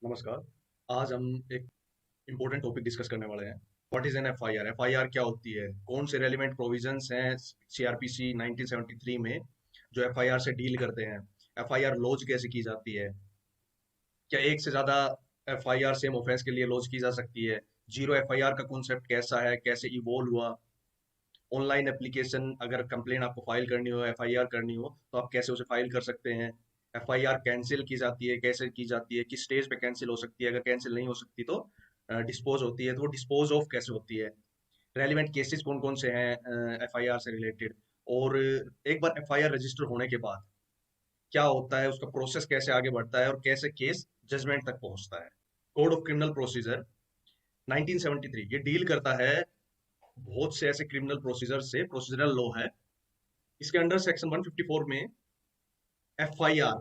नमस्कार। आज हम एक इम्पोर्टेंट टॉपिक डिस्कस करने वाले हैं। What is an FIR? FIR क्या होती है? कौन से रेलिवेंट प्रोविजंस हैं सीआरपीसी 1973 में जो एफआईआर से डील करते हैं? एफआईआर लॉन्च कैसे की जाती है? क्या एक से ज्यादा एफआईआर सेम ऑफेंस के लिए लॉन्च की जा सकती है? जीरो एफआईआर का कॉन्सेप्ट कैसा है, कैसे इवॉल्व हुआ? ऑनलाइन एप्लीकेशन, अगर कंप्लेन आपको फाइल करनी हो, एफआईआर करनी हो, तो आप कैसे उसे फाइल कर सकते हैं? एफआईआर कैंसिल की जाती है, कैसे की जाती है, किस स्टेज पे कैंसिल हो सकती है? अगर कैंसिल नहीं हो सकती तो डिस्पोज होती है, तो वो डिस्पोज ऑफ कैसे होती है? रेलिवेंट केसेस कौन कौन से हैं एफआईआर से रिलेटेड? और एक बार एफआईआर रजिस्टर होने के बाद क्या होता है, उसका प्रोसेस कैसे आगे बढ़ता है और कैसे केस जजमेंट तक पहुंचता है? कोड ऑफ क्रिमिनल प्रोसीजर 1973 ये डील करता है बहुत से ऐसे क्रिमिनल प्रोसीजर से। प्रोसीजरल लॉ है। इसके अंडर सेक्शन 154 में एफआईआर,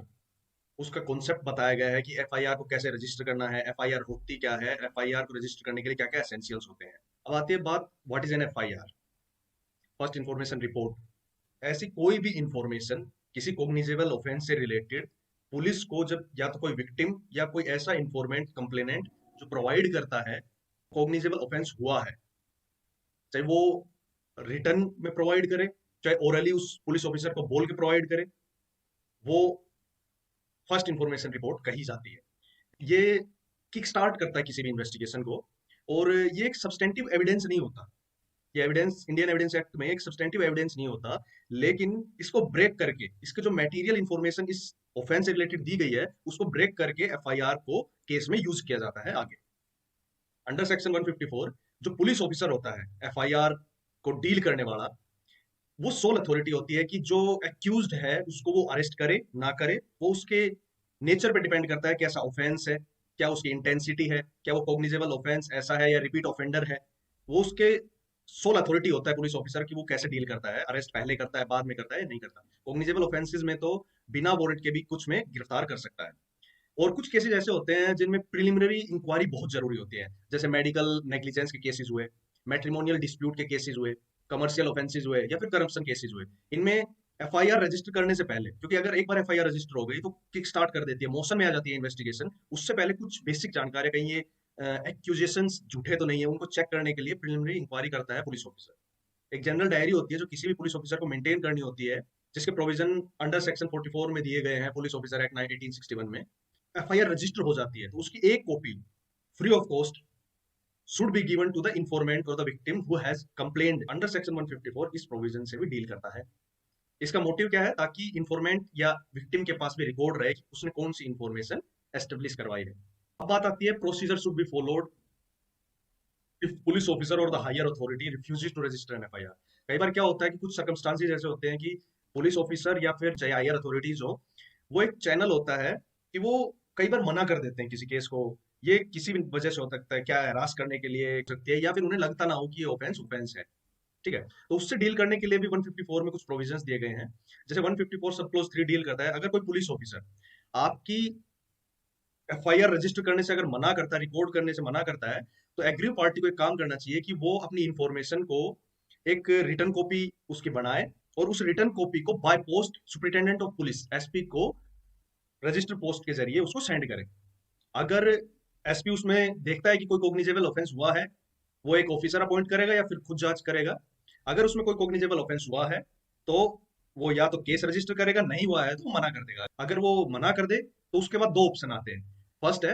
उसका कॉन्सेप्ट बताया गया है कि एफआईआर को कैसे रजिस्टर करना है, एफआईआर होती क्या है, एफआईआर को रजिस्टर करने के लिए क्या क्या एसेंशियल्स होते हैं। अब आती है बात, what is an FIR? First information report. ऐसी कोई भी इंफॉर्मेशन किसी कॉग्निजेबल ऑफेंस से रिलेटेड पुलिस को जब या तो कोई विक्टिम या कोई ऐसा इंफॉर्मेंट कंप्लेनेंट जो प्रोवाइड करता है कॉग्निजेबल ऑफेंस हुआ है, चाहे वो रिटर्न में प्रोवाइड करे, चाहे ओरली उस पुलिस ऑफिसर को बोल के प्रोवाइड करे, वो फर्स्ट इंफॉर्मेशन रिपोर्ट कही जाती है। ये किक स्टार्ट करता है किसी भी इन्वेस्टिगेशन को। और ये एक सब्सटेंटिव एविडेंस नहीं होता। ये एविडेंस इंडियन एविडेंस एक्ट में एक सब्सटेंटिव एविडेंस नहीं होता। लेकिन इसको ब्रेक करके, इसके जो मटेरियल इंफॉर्मेशन इस ऑफेंस से रिलेटेड दी गई है, उसको ब्रेक करके एफआईआर को केस में यूज किया जाता है आगे। अंडर सेक्शन 154 जो पुलिस ऑफिसर होता है एफआईआर को डील करने वाला, वो सोल अथॉरिटी होती है कि जो एक्यूज्ड है उसको वो अरेस्ट करे ना करे, वो उसके नेचर पे डिपेंड करता है। कैसा ऑफेंस है, क्या उसकी इंटेंसिटी है, क्या वो कॉग्निजेबल ऑफेंस ऐसा है या रिपीट ऑफेंडर है, वो उसके सोल अथॉरिटी होता है पुलिस ऑफिसर की वो कैसे डील करता है, अरेस्ट पहले करता है, बाद में करता है, नहीं करता। कॉग्निजेबल ऑफेंसेस में तो बिना वारंट के भी कुछ में गिरफ्तार कर सकता है। और कुछ केसेस ऐसे होते हैं जिनमें प्रिलिमिनरी इंक्वायरी बहुत जरूरी होती है, जैसे मेडिकल नेग्लिजेंस के केसेस हुए, मैट्रिमोनियल डिस्प्यूट के केसेस हुए, कमर्शियल ऑफेंसेस हुए, या फिर करप्शन केसेस हुए। इनमें एफआईआर रजिस्टर करने से पहले, क्योंकि अगर एक बार एफआईआर रजिस्टर हो गई तो किक स्टार्ट कर देती है, मोशन में आ जाती है इन्वेस्टिगेशन, उससे पहले कुछ बेसिक जानकारी, कहीं ये एक्यूजेशंस झूठे तो नहीं है, उनको चेक करने के लिए प्रिलिमिनरी इंक्वायरी करता है पुलिस ऑफिसर। एक जनरल डायरी होती है जो किसी भी पुलिस ऑफिसर को मेंटेन करनी होती है, जिसके प्रोविजन अंडर सेक्शन 44 में दिए गए हैं पुलिस ऑफिसर एक्ट 1861 में। एफआईआर रजिस्टर हो जाती है तो उसकी एक copy free of cost should be given to the informant और the victim who has complained. Under section 154 इस प्रोविजन से भी डील करता है। इसका मोटिव क्या है? ताकि इंफॉर्मेंट या विक्टिम के पास भी रिकॉर्ड रहे कि उसने कौन सी इंफॉर्मेशन एस्टेब्लिश करवाई है। अब बात आती है, procedure should be followed if police officer और the higher authority refuses to register an FIR. कई बार क्या होता है कि कुछ सर्कमस्टांसेस ऐसे होते हैं कि पुलिस ऑफिसर या फिर चाहे हायर अथॉरिटीज हो, वो एक चैनल होता है कि वो कई बार मना कर देते हैं किसी केस को। ये किसी भी वजह से हो सकता है, क्या हरास करने के लिए हो सकती है, या फिर उन्हें लगता ना हो कि ये ऑफेंस ऑफेंस है। ठीक है, तो उससे डील करने के लिए भी 154 में कुछ प्रोविजंस दिए गए हैं। जैसे 154 सब क्लोज 3 डील करता है, अगर कोई पुलिस ऑफिसर आपकी एफआईआर रजिस्टर करने से अगर मना करता है, रिकॉर्ड करने से मना करता है, तो एग्री पार्टी को एक काम करना चाहिए कि वो अपनी इंफॉर्मेशन को एक रिटर्न कॉपी उसकी बनाए, और उस रिटर्न कॉपी को by post superintendent of police SP को रजिस्टर पोस्ट के जरिए उसको सेंड करे। अगर एसपी उसमें देखता है कि कोई कॉग्निजेबल ऑफेंस हुआ है, वो एक ऑफिसर अपॉइंट करेगा या फिर खुद जांच करेगा। अगर उसमें कोई कॉग्निजेबल ऑफेंस हुआ है तो वो या तो केस रजिस्टर करेगा, नहीं हुआ है तो वो मना कर देगा। अगर वो मना कर दे तो उसके बाद दो ऑप्शन आते हैं। फर्स्ट है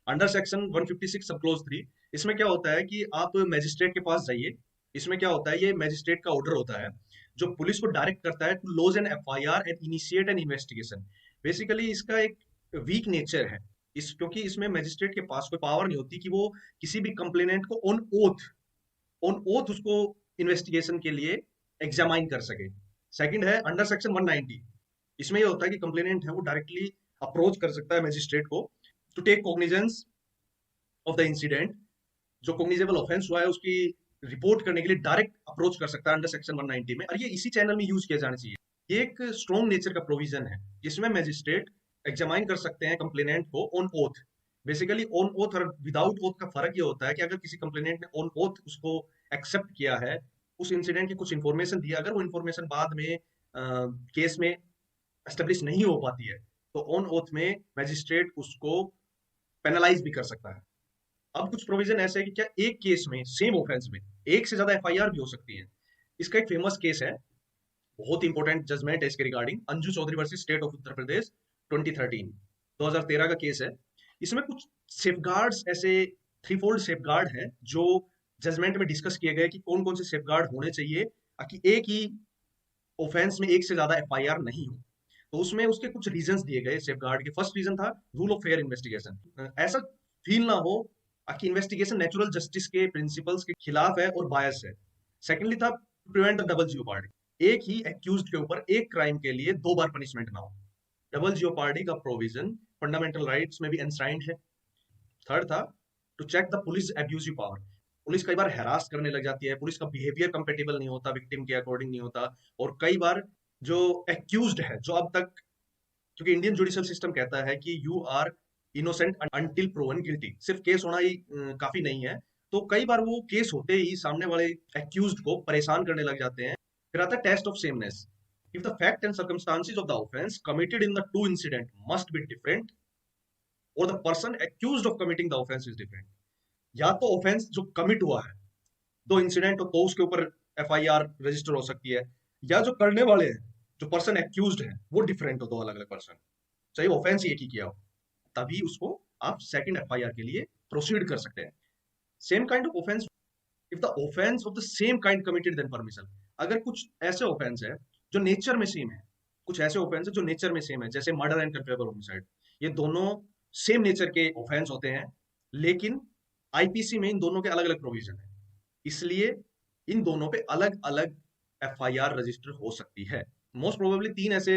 अंडर सेक्शन 156 सब क्लोज 3। इसमें क्या होता है कि आप मैजिस्ट्रेट के पास जाइए। इसमें क्या होता है, ये मैजिस्ट्रेट का ऑर्डर होता है जो पुलिस को डायरेक्ट करता है to lodge an FIR and initiate an investigation. Basically इसका एक वीक नेचर है, इस क्योंकि इसमें मैजिस्ट्रेट के पास कोई पावर नहीं होती कि वो किसी भी कंप्लेनेंट को ऑन ओथ उसको इन्वेस्टिगेशन के लिए एग्जामाइन कर सके। सेकंड है अंडर सेक्शन 190। इसमें ये होता है कि कंप्लेनेंट है वो डायरेक्टली अप्रोच कर सकता है मैजिस्ट्रेट को to take cognizance of the incident. जो कॉग्निजेबल ऑफेंस हुआ है उसकी रिपोर्ट करने के लिए डायरेक्ट अप्रोच कर सकता है अंडर सेक्शन 190 में, और ये इसी चैनल में यूज किया जाना चाहिए। ये एक स्ट्रॉन्ग नेचर का प्रोविजन है जिसमें मैजिस्ट्रेट एग्जामाइन कर सकते हैं कंप्लेनेंट को on oath. Basically on oath और विदाउट ओथ का फर्क ये होता है कि अगर किसी कंप्लेनेंट ने ऑन ओथ उसको एक्सेप्ट किया है, उस इंसिडेंट की कुछ इंफॉर्मेशन दी, अगर वो इंफॉर्मेशन बाद में केस में एस्टेब्लिश नहीं हो पाती है, तो ऑन ओथ में मैजिस्ट्रेट उसको पेनलाइज भी कर सकता है। अब कुछ प्रोविजन ऐसे है कि क्या एक केस में, सेम ऑफेंस में एक से ज्यादा एफआईआर भी हो सकती है। इसका एक फेमस केस है, बहुत इंपॉर्टेंट जजमेंट है इसके regarding, Anju Chaudhary versus state of Uttar Pradesh 2013, 2013 का केस है। इसमें कुछ सेफगार्ड्स ऐसे थ्री फोल्ड सेफगार्ड है जो जजमेंट में डिस्कस किए गए कि कौन कौन से सेफगार्ड होने चाहिए ताकि एक ही ऑफेंस में एक से ज्यादा एफआईआर नहीं हो। तो उसमें उसके कुछ रीजंस दिए गए सेफगार्ड के। फर्स्ट रीजन था रूल ऑफ फेयर इन्वेस्टिगेशन, ऐसा फील ना हो कि इन्वेस्टिगेशन नेचुरल जस्टिस के प्रिंसिपल्स के खिलाफ है और बायस है। सेकेंडली था प्रिवेंट द डबल जियोपार्डी, एक ही एक्यूज्ड के ऊपर एक क्राइम के लिए दो बार पनिशमेंट ना हो। डबल जियोपार्डी का प्रोविजन फंडामेंटल राइट्स में भी एनश्राइंड है। थर्ड था to check the police abusive power, police कई बार हैरास करने लग जाती है, पुलिस का बिहेवियर कंपेटेबल नहीं होता, विक्टिम के अकॉर्डिंग नहीं होता, और कई बार जो एक्यूज्ड है, जो अब तक, क्योंकि इंडियन जुडिशियल सिस्टम कहता है कि you are innocent until proven guilty, सिर्फ केस होना ही काफी नहीं है। तो कई बार वो केस होते ही सामने वाले एक्यूज्ड को परेशान करने लग जाते हैं। फिर आता है test of sameness, if the fact and circumstances of the offence committed in the two incident must be different और the person accused of committing the offence is different. या तो ऑफेंस जो कमिट हुआ है, दो इंसिडेंट हो तो उसके ऊपर एफआईआर रजिस्टर हो सकती है, या जो करने वाले हैं, जो पर्सन एक्यूज्ड है, वो डिफरेंट हो, दो अलग अलग पर्सन, चाहे ऑफेंस एक ही किया हो, तभी उसको आप सेकंड एफआईआर के लिए प्रोसीड कर सकते हैं। Same kind of offence, if the offence of the same kind committed then permission, अगर कुछ ऐसे ऑफेंस है जो नेचर में सेम है, कुछ ऐसे ऑफेंस है जो नेचर में सेम है, जैसे मर्डर एंड कन्फेबल होमिसाइड, ये दोनों सेम नेचर के ऑफेंस होते हैं, लेकिन आईपीसी में इन दोनों के अलग अलग प्रोविजन है, इसलिए इन दोनों पे अलग अलग एफआईआर रजिस्टर हो सकती है। मोस्ट प्रोबेबली तीन ऐसे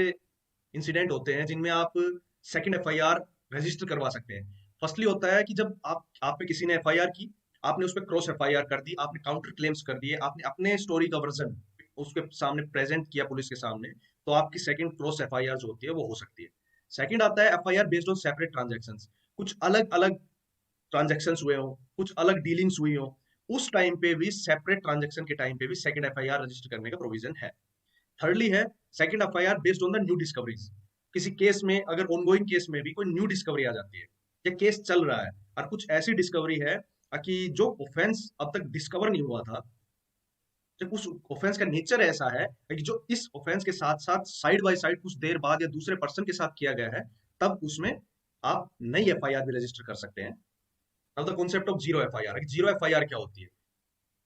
इंसिडेंट होते हैं जिनमें आप सेकंड एफआईआर रजिस्टर करवा सकते हैं। फर्स्टली होता है कि जब आप पे किसी ने एफआईआर की, आपने उस पर क्रॉस एफआईआर कर दी, आपने काउंटर क्लेम्स कर दिए, आपने अपने स्टोरी का वर्जन उसके सामने प्रेजेंट किया पुलिस के सामने, तो आपकी सेकंड क्रॉस एफआईआर जो होती है वो हो सकती है। सेकंड आता है FIR based on separate transactions, कुछ अलग अलग ट्रांजैक्शंस हुए हो, कुछ अलग डीलिंग्स हुई हो, उस टाइम पे भी सेपरेट ट्रांजैक्शन के टाइम पे भी सेकंड एफआईआर रजिस्टर करने का प्रोविजन है। थर्डली है second FIR based on the new discoveries, किसी केस में अगर ऑनगोइंग केस में भी कोई न्यू डिस्कवरी आ जाती है, या केस चल रहा है और कुछ ऐसी डिस्कवरी है कि जो ऑफेंस अब तक डिस्कवर नहीं हुआ था, जब उस ऑफेंस का नेचर ऐसा है कि जो इस ऑफेंस के साथ साथ साइड बाय साइड कुछ देर बाद या दूसरे पर्सन के साथ किया गया है, तब उसमें आप नई एफआईआर भी रजिस्टर कर सकते हैं। अब the concept of zero FIR, zero FIR क्या होती है?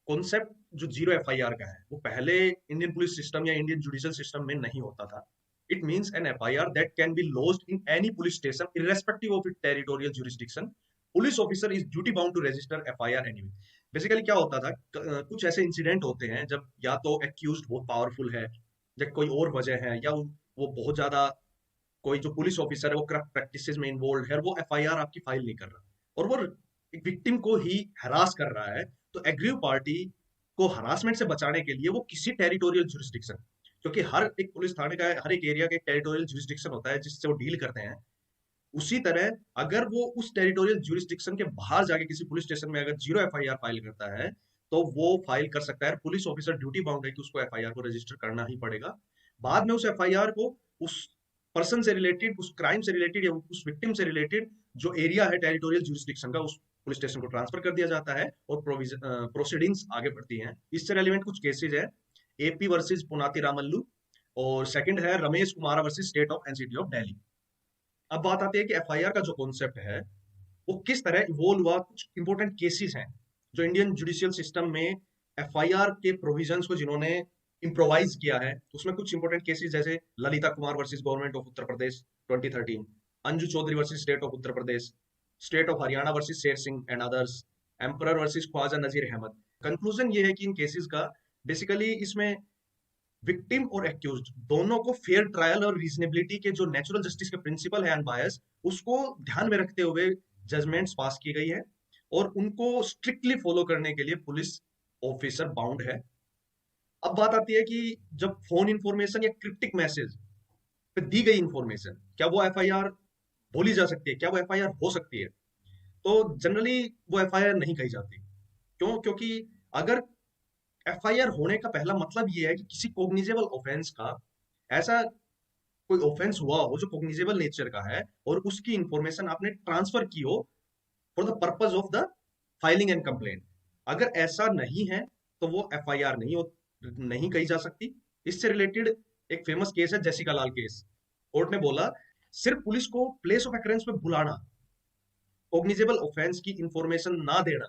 कॉन्सेप्ट जो जीरो एफआईआर का है वो पहले इंडियन पुलिस सिस्टम या इंडियन जुडिशियल सिस्टम में नहीं होता था। It means an FIR that can be lodged in any police station irrespective of it territorial jurisdiction, police officer is duty bound to register FIR anyway. Basically क्या होता था, कुछ ऐसे इंसिडेंट होते हैं जब या तो एक्यूज्ड बहुत पावरफुल है, या कोई और वजह है, या वो बहुत ज्यादा, कोई जो पुलिस ऑफिसर है वो करप्ट प्रैक्टिसेस में इन्वॉल्व है और वो एफआईआर आपकी फाइल नहीं कर रहा, और वो एक विक्टिम को ही हरास कर रहा है, तो एग्रीव पार्टी को हरासमेंट से बचाने के लिए वो किसी टेरिटोरियल जुरिस्डिक्शन, क्योंकि हर एक पुलिस थाने का, हर एक एरिया का एक टेरिटोरियल जुरिस्डिक्शन होता है जिससे वो डील करते हैं, उसी तरह अगर वो उस टेरिटोरियल जुरिस्डिक्शन के बाहर जाके किसी पुलिस स्टेशन में अगर जीरो एफआईआर फाइल करता है, तो वो फाइल कर सकता है। पुलिस ऑफिसर ड्यूटी बाउंड है कि उसको एफआईआर को रजिस्टर करना ही पड़ेगा। बाद में उस एफआईआर को उस पर्सन से रिलेटेड, उस क्राइम से रिलेटेड या उस विक्टिम से रिलेटेड जो एरिया है टेरिटोरियल जुरिस्डिक्शन का, उस पुलिस स्टेशन को ट्रांसफर कर दिया जाता है और प्रोसीडिंग्स आगे बढ़ती हैं। इससे रेलिवेंट कुछ केसेज है, एपी वर्सेस पुनाती रामल्लू, और सेकंड है Ramesh Kumar versus state of NCT of Delhi. अब बात आती है कि एफआईआर का जो कॉन्सेप्ट है वो किस तरह इवोल्व हुआ। कुछ इंपॉर्टेंट केसेस हैं जो इंडियन जुडिशियल सिस्टम में एफआईआर के प्रोविजंस को जिन्होंने इम्प्रोवाइज किया है, उसमें कुछ इंपॉर्टेंट केसेस जैसे Lalita Kumar versus government of Uttar Pradesh 2013, Anju Chaudhary versus state of Uttar Pradesh, state of Haryana versus Sher Singh and others, emperor versus Khwaja Nazir Ahmad. Conclusion ये है कि इन केसेस का बेसिकली इसमें विक्टिम और एक्यूज्ड दोनों को फेयर ट्रायल और रीजनेबिलिटी के जो नेचुरल जस्टिस के प्रिंसिपल है अनबायस, उसको ध्यान में रखते हुए जजमेंट्स पास की गई है, और उनको स्ट्रिक्टली फॉलो करने के लिए पुलिस ऑफिसर बाउंड है। अब बात आती है कि जब फोन इंफॉर्मेशन या क्रिप्टिक मैसेज पे दी गई इंफॉर्मेशन, क्या वो एफआईआर बोली जा सकती है, क्या वो एफआईआर हो सकती है? तो जनरली वो एफआईआर नहीं कही जाती। क्यों? क्योंकि अगर एफआईआर होने का पहला मतलब ये है कि किसी कोग्निजेबल ऑफेंस का, ऐसा कोई ऑफेंस हुआ हो जो कोग्निजेबल नेचर का है और उसकी इंफॉर्मेशन आपने ट्रांसफर की हो for the purpose of the filing and complaint. अगर ऐसा नहीं है तो वो एफआईआर नहीं कही जा सकती। इससे रिलेटेड एक फेमस केस है, जेसिका लाल केस। कोर्ट ने बोला सिर्फ पुलिस को प्लेस ऑफ एक्रेंस पे बुलाना, कॉग्निजेबल ऑफेंस की इंफॉर्मेशन ना देना,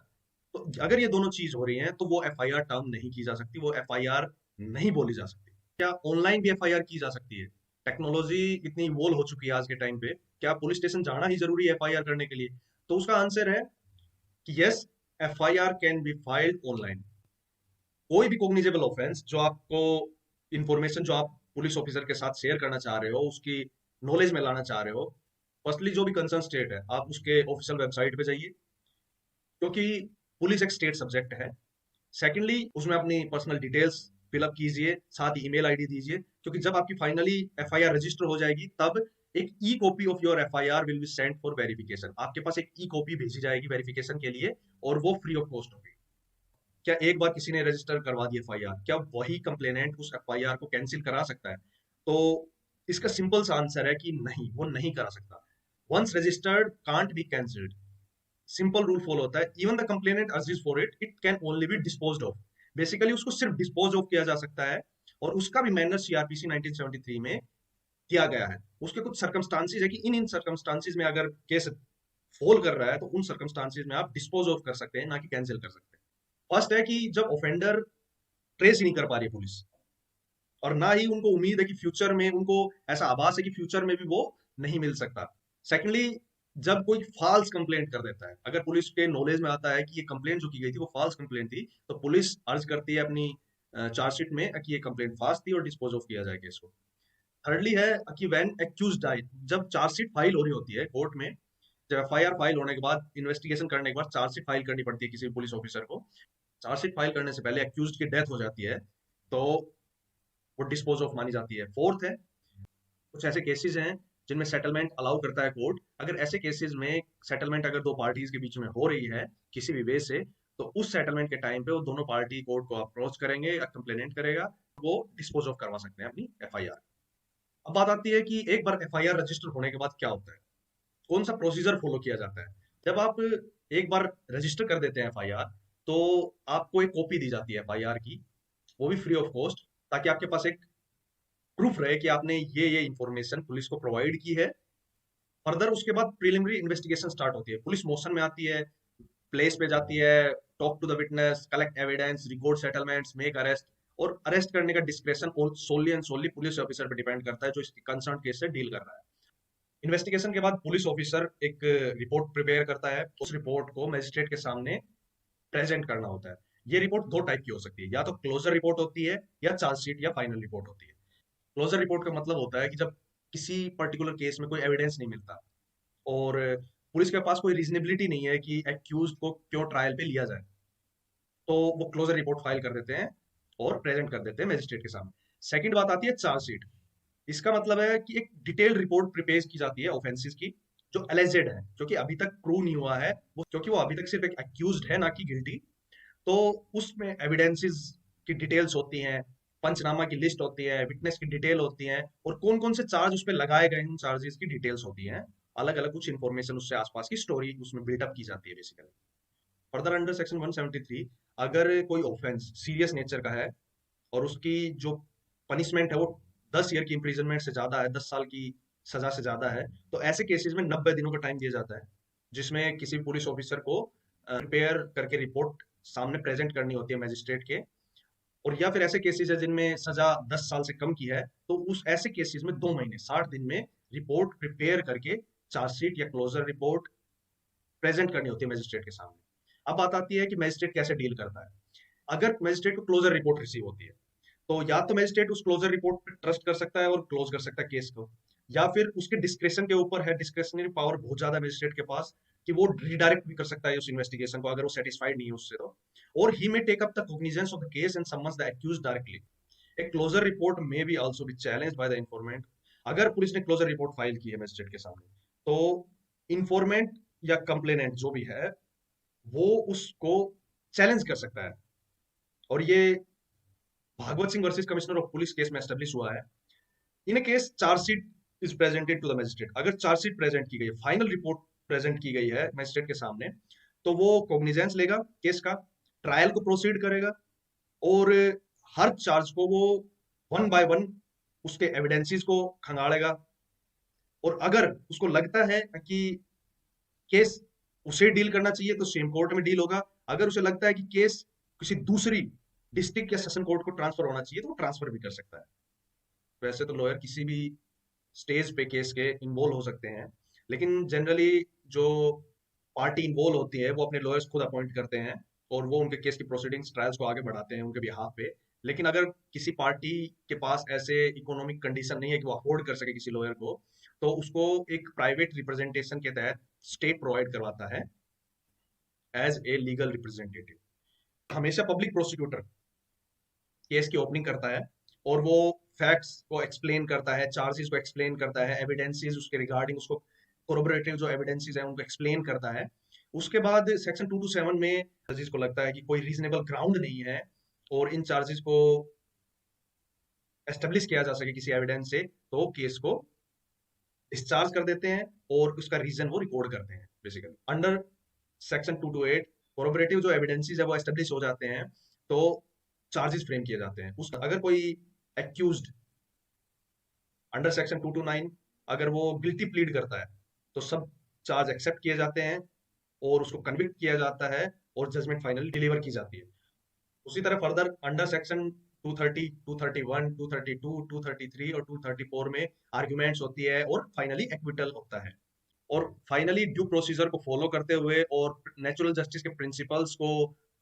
तो अगर ये दोनों चीज हो रही हैं तो वो एफआईआर टर्म नहीं की जा सकती, वो एफआईआर नहीं बोली जा सकती। क्या ऑनलाइन भी एफआईआर की जा सकती है? टेक्नोलॉजी इतनी इवॉल्व हो चुकी है आज के टाइम पे, क्या पुलिस स्टेशन जाना ही जरूरी है एफआईआर करने के लिए? तो उसका आंसर है कि yes, FIR can be filed online. कोई भी कॉग्निजेबल ऑफेंस जो आपको इंफॉर्मेशन जो आप पुलिस ऑफिसर के साथ शेयर करना चाह रहे हो, उसकी नॉलेज में लाना चाह रहे हो, फर्स्टली जो भी कंसर्न स्टेट है आप उसके ऑफिशियल वेबसाइट पे जाइए, क्योंकि पुलिस एक स्टेट सब्जेक्ट है। सेकेंडली उसमें अपनी पर्सनल डिटेल्स फिलअप कीजिए, साथ ही ईमेल आईडी दीजिए, क्योंकि जब आपकी फाइनली एफआईआर रजिस्टर हो जाएगी तब एक e copy of your FIR will be sent for verification. आपके पास एक ई कॉपी भेजी जाएगी वेरिफिकेशन के लिए, और वो फ्री ऑफ कॉस्ट होगी। क्या एक बार किसी ने रजिस्टर करवा दी एफआईआर, क्या वही कंप्लेनेंट उस एफआईआर को कैंसिल करा सकता है? तो इसका सिंपल सा आंसर है कि नहीं, वो नहीं करा सकता। Once registered can't be cancelled. Simple rule follow होता है, even the complainant urges for it, it can only be disposed of. Basically उसको सिर्फ डिस्पोज ऑफ किया जा सकता है, और उसका भी मैनर सीआरपीसी 1973 में किया गया है। उसके कुछ सर्कमस्टांसिस है कि इन इन सर्कमस्टांसिस में अगर केस फॉल कर रहा है तो उन सर्कमस्टांसिस में आप डिस्पोज ऑफ कर सकते हैं, ना कि कैंसिल कर सकते हैं। फर्स्ट है कि जब ऑफेंडर ट्रेस ही नहीं कर पा रही है पुलिस, और ना ही उनको उम्मीद है कि फ्यूचर में, उनको ऐसा आभास है कि फ्यूचर में भी वो नहीं मिल सकता। सेकेंडली, जब कोई फॉल्स कंप्लेंट कर देता है, अगर पुलिस के नॉलेज में आता है कि ये कंप्लेंट जो की गई थी वो फॉल्स कंप्लेंट थी, तो पुलिस अर्ज करती है अपनी चार्जशीट में कि ये कंप्लेंट फॉल्स थी और डिस्पोज ऑफ किया जाए केस को। थर्डली है कि व्हेन एक्यूज डाई, जब चार्जशीट फाइल हो रही होती है कोर्ट में, जब एफआईआर फाइल होने के बाद, इन्वेस्टिगेशन करने के बाद चार्जशीट फाइल करनी पड़ती है किसी पुलिस ऑफिसर को। चार्जशीट फाइल करने से पहले एक्यूज की डेथ हो जाती है, तो वो डिस्पोज ऑफ मानी जाती है। फोर्थ है, कुछ ऐसे केसेस हैं जिनमें सेटलमेंट अलाउ करता है कोर्ट। अगर ऐसे केसेस में सेटलमेंट अगर दो पार्टीज के बीच में हो रही है किसी भी वे से, तो उस सेटलमेंट के टाइम पे वो दोनों पार्टी कोर्ट को अप्रोच करेंगे या कंप्लेनेंट करेगा, वो डिस्पोज ऑफ करवा सकते हैं अपनी एफआईआर। अब बात आती है कि एक बार एफआईआर रजिस्टर होने के बाद क्या होता है, कौन सा प्रोसीजर फॉलो किया जाता है। जब आप एक बार रजिस्टर कर देते हैं एफआईआर, तो आपको एक कॉपी दी जाती है एफआईआर की, वो भी फ्री ऑफ कॉस्ट, ताकि आपके पास एक प्रूफ रहे कि आपने ये इंफॉर्मेशन पुलिस को प्रोवाइड की है। फर्दर उसके बाद प्रिलिमिनरी इन्वेस्टिगेशन स्टार्ट होती है, पुलिस मोशन में आती है, प्लेस पे जाती है, talk to the witness, collect evidence, record settlements, make arrest. और अरेस्ट करने का discretion solely and solely police officer पे डिपेंड करता है जो इस कंसर्न केस से डील कर रहा है। इन्वेस्टिगेशन के बाद पुलिस ऑफिसर एक रिपोर्ट प्रिपेयर करता है, उस रिपोर्ट को मजिस्ट्रेट के सामने प्रेजेंट करना होता है। ये रिपोर्ट दो टाइप की हो सकती है, या तो क्लोजर रिपोर्ट होती है या चार्जशीट या फाइनल रिपोर्ट होती है। क्लोजर रिपोर्ट का मतलब होता है कि जब किसी पर्टिकुलर केस में कोई एविडेंस नहीं मिलता, और पुलिस के पास कोई रीजनेबिलिटी नहीं है कि एक्यूज को क्यों ट्रायल पे लिया जाए, तो वो क्लोजर रिपोर्ट फाइल कर देते हैं और प्रेजेंट कर देते हैं मजिस्ट्रेट के सामने। सेकंड बात आती है चार्जशीट। इसका मतलब है कि एक डिटेल्ड रिपोर्ट प्रिपेयर की जाती है ऑफेंसेस की, जो एलिजेड है, जो कि अभी तक प्रूव नहीं हुआ है, वो क्योंकि वो अभी तक सिर्फ एक एक्यूज्ड है, ना कि गिल्टी। तो उसमें एविडेंसेस की डिटेल्स होती हैं, पंचनामा की लिस्ट होती है, विटनेस की डिटेल होती है, और कौन कौन से चार्ज उस पर लगाए गए हैं उन चार्जेस की डिटेल्स होती हैं। अलग अलग कुछ इंफॉर्मेशन, उससे आसपास की स्टोरी उसमें बिल्डअप की जाती है बेसिकली। फर्दर अंडर सेक्शन 173, अगर कोई ऑफेंस सीरियस नेचर का है और उसकी जो पनिशमेंट है वो 10 ईयर की इंप्रिजनमेंट से ज्यादा है, 10 साल की सजा से ज्यादा है, तो ऐसे केसेस में 90 दिनों का टाइम दिया जाता है, जिसमें किसी पुलिस ऑफिसर को प्रिपेयर करके रिपोर्ट सामने प्रेजेंट करनी होती है मैजिस्ट्रेट के। और या फिर ऐसे केसेस है जिनमें सजा 10 साल से कम की है, तो उस ऐसे केसेस में 2 महीने 60 दिन में रिपोर्ट प्रिपेयर करके चार्जशीट या क्लोजर रिपोर्ट प्रेजेंट करनी होती है मैजिस्ट्रेट के सामने। अब बात आती है कि मैजिस्ट्रेट कैसे डील करता है। अगर मैजिस्ट्रेट को क्लोजर रिपोर्ट रिसीव होती है, तो या तो मैजिस्ट्रेट उस क्लोजर रिपोर्ट पर ट्रस्ट कर सकता है और क्लोज कर सकता है केस को, या फिर उसके डिस्क्रेशन के ऊपर है, डिस्क्रेशनरी पावर बहुत ज्यादा मैजिस्ट्रेट के पास, कि वो रिडायरेक्ट भी कर सकता है उस इन्वेस्टिगेशन को अगर वो सेटिस्फाइड नहीं है उससे तो। और he may take up the cognizance of the case and summons the accused directly. A closure report may be also be challenged by the informant. अगर पुलिस ने क्लोजर रिपोर्ट फाइल की है मैजिस्ट्रेट के सामने, तो इन्फॉर्मेंट या complainant जो भी है वो उसको चैलेंज कर सकता है। और ये Bhagwat Singh versus commissioner of police case में एस्टेब्लिश हुआ है। In case chargesheet is presented to the magistrate, अगर चार्जशीट प्रेजेंट की गई, फाइनल रिपोर्ट प्रेजेंट की गई है मजिस्ट्रेट के सामने, तो वो कॉग्निजेंस लेगा केस का, ट्रायल को प्रोसीड करेगा, और हर चार्ज को वो वन बाय वन उसके एविडेंसेस को खंगालेगा। और अगर उसको लगता है कि केस उसे डील करना चाहिए तो सेम कोर्ट में डील होगा। अगर उसे लगता है कि केस किसी दूसरी डिस्ट्रिक्ट या सेशन कोर्ट को ट्रांसफर होना चाहिए तो वो ट्रांसफर भी कर सकता है। वैसे तो लॉयर किसी भी स्टेज पे केस के इन्वॉल्व हो सकते हैं, लेकिन जनरली जो पार्टी इन्वॉल्व होती है वो अपने लॉयर्स खुद अपॉइंट करते हैं, और वो उनके केस की प्रोसीडिंग्स ट्रायल्स को आगे बढ़ाते हैं उनके बिहाफ पे। लेकिन अगर किसी पार्टी के पास ऐसे इकोनॉमिक कंडीशन नहीं है कि वो अफोर्ड कर सके किसी लॉयर को, तो उसको एक प्राइवेट रिप्रेजेंटेशन के तहत स्टेट प्रोवाइड करवाता है एज ए लीगल रिप्रेजेंटेटिव। हमेशा पब्लिक प्रोसिक्यूटर केस की ओपनिंग करता है, और वो फैक्ट्स को एक्सप्लेन करता है, चार्जेस को एक्सप्लेन करता है, एविडेंसेस उसके रिगार्डिंग, उसको कोरोबोरेटिव जो एविडेंसेस हैं उनको एक्सप्लेन करता है। उसके बाद सेक्शन 227 में जजेस को लगता है कि कोई रीजनेबल ग्राउंड नहीं है और इन चार्जेस को एस्टेब्लिश किया जा सके किसी एविडेंस से, तो केस को डिस्चार्ज कर देते हैं और उसका रीजन वो रिकॉर्ड करते हैं। बेसिकली अंडर सेक्शन 228 कोरोबोरेटिव जो एविडेंसेस है वो एस्टेब्लिश हो जाते हैं, तो चार्जेस फ्रेम किए जाते हैं। उस अगर कोई एक्यूज्ड अंडर सेक्शन 229 अगर वो गिल्टी प्लीड करता है तो सब चार्ज एक्सेप्ट किए जाते हैं और उसको कन्विक्ट किया जाता है और जजमेंट फाइनली डिलीवर की जाती है। उसी तरह फर्दर अंडर सेक्शन 230, 231, 232, 233 और 234 में आर्ग्यूमेंट्स होती है और फाइनली एक्विटल होता है। और फाइनली ड्यू प्रोसीजर को फॉलो करते हुए और नेचुरल जस्टिस के प्रिंसिपल्स को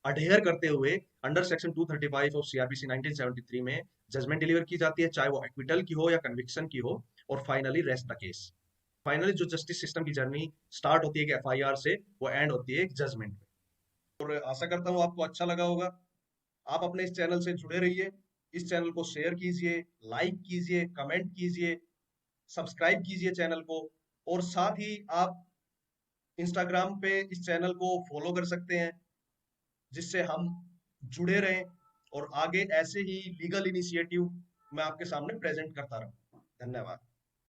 अडेयर करते हुए अंडर सेक्शन 235 ऑफ सीआरपीसी 1973 में जजमेंट डिलीवर की जाती है, चाहे वो एक्विटल की हो या कन्विक्शन की हो, और finally rest the case. Finally जो जस्टिस सिस्टम की जर्नी स्टार्ट होती है कि एफआईआर से, वो एंड होती है एक जजमेंट में। और आशा करता हूँ आपको अच्छा लगा होगा। आप अपने इस चैनल से जुड़े रहिए, इस चैनल को शेयर कीजिए, लाइक कीजिए, कमेंट कीजिए, सब्सक्राइब कीजिए चैनल को। और साथ ही आप इंस्टाग्राम पे इस चैनल को फॉलो कर सकते हैं, जिससे हम जुड़े रहें और आगे ऐसे ही लीगल इनिशिएटिव मैं आपके सामने प्रेजेंट करता रहूं। धन्यवाद।